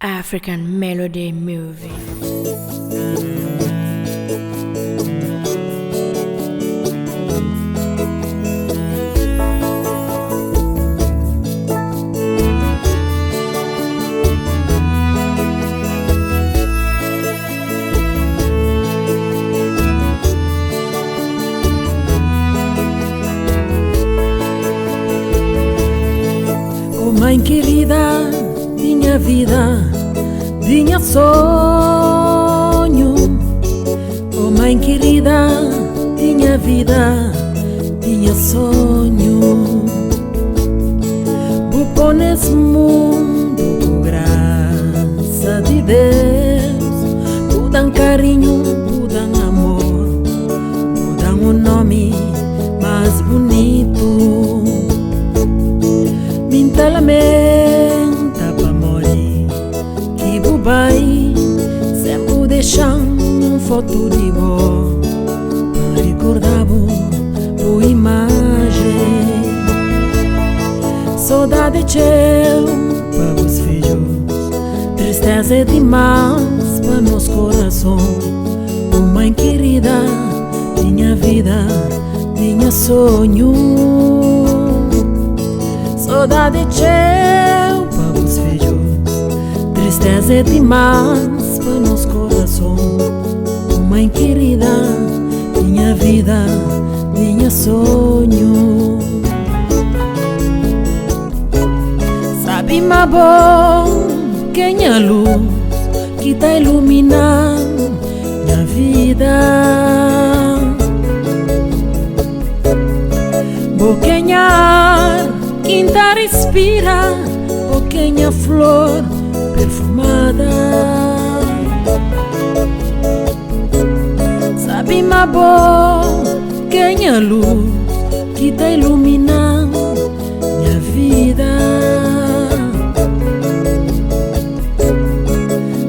African Melody Movie. Oh mãe querida, minha vida, minha sonho. Oh mãe querida, minha vida, minha sonho. Bu pones mundo, graça de Deus. Bu dan carinho, bu dan amor, bu dan nome mais bonito. Minta lamenta pa morrer, que bubai sempre deixando foto de vó para recordar boa imagem. Saudade teu para os filhos, tristeza é demais para nosso coração. Oh mãe querida, minha vida, minha sonho. Saudade teu para os filhos, tristeza é demais para nosso coração. Oh mãe querida, minha vida, minha sonho. Sabe mais bom quem é a luz que tá iluminando minha vida. Boquinha ar quem tá respira, boquinha flor perfumada. Sabe mais bom quem é a luz que tá iluminando minha vida.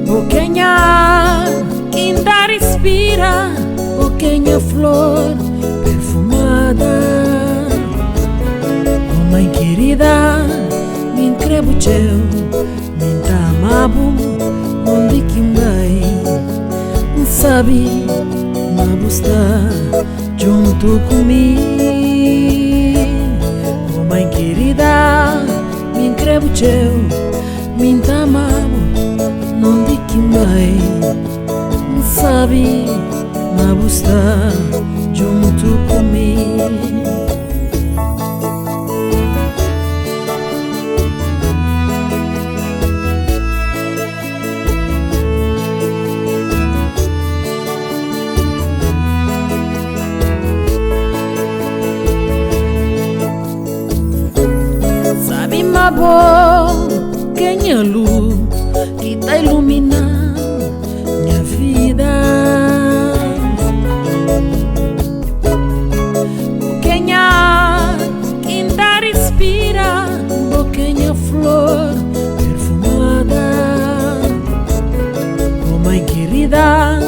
Boquinha ar quem tá respira, boquinha flor perfumada. Mãe querida, me entrego teu, me amabo, onde que vai, sabe, mas está junto comigo. Oh mãe querida, me entrego teu, me amabo, onde que vai, sabe, mas está junto comigo. Sabe mais bom quem é a luz que tá iluminando minha vida. Boquinha ar quem tá respira, boquinha flor perfumada. Oh mãe querida,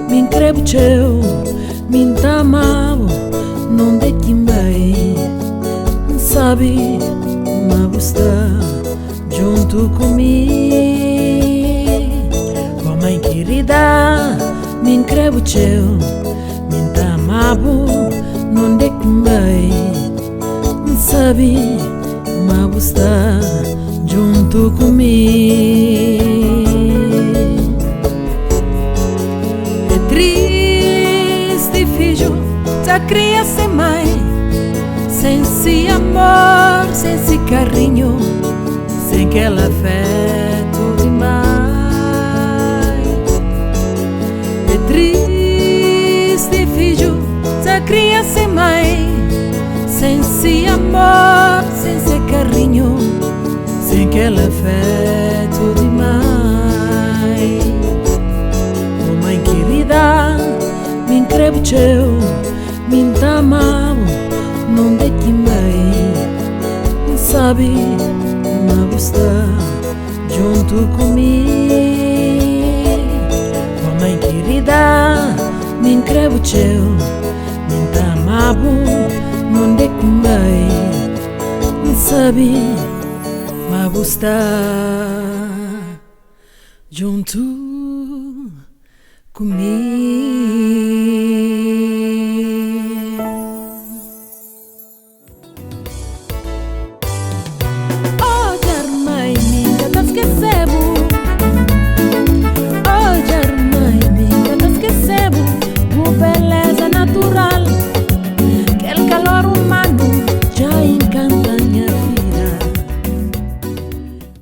me entrego teu, me amavo, não de quem vai, sabe, mas está junto comigo. Oh mãe querida, me entrego teu, me amavo, não de quem vai, sabe, mas está junto comigo. É triste, filho, já cria sem mãe, sem esse amor, sem esse carinho, sem aquele afeto demais. É triste, filho, já cria sem mãe, sem esse amor, sem esse carinho, sem aquele afeto demais. Oh mãe querida, me entrego teu, me amavo, não de quem vai, sabe, mas está junto comigo. Oh mãe querida, me entrego teu, me amavo, não de quem vai, sabe, mas está junto comigo.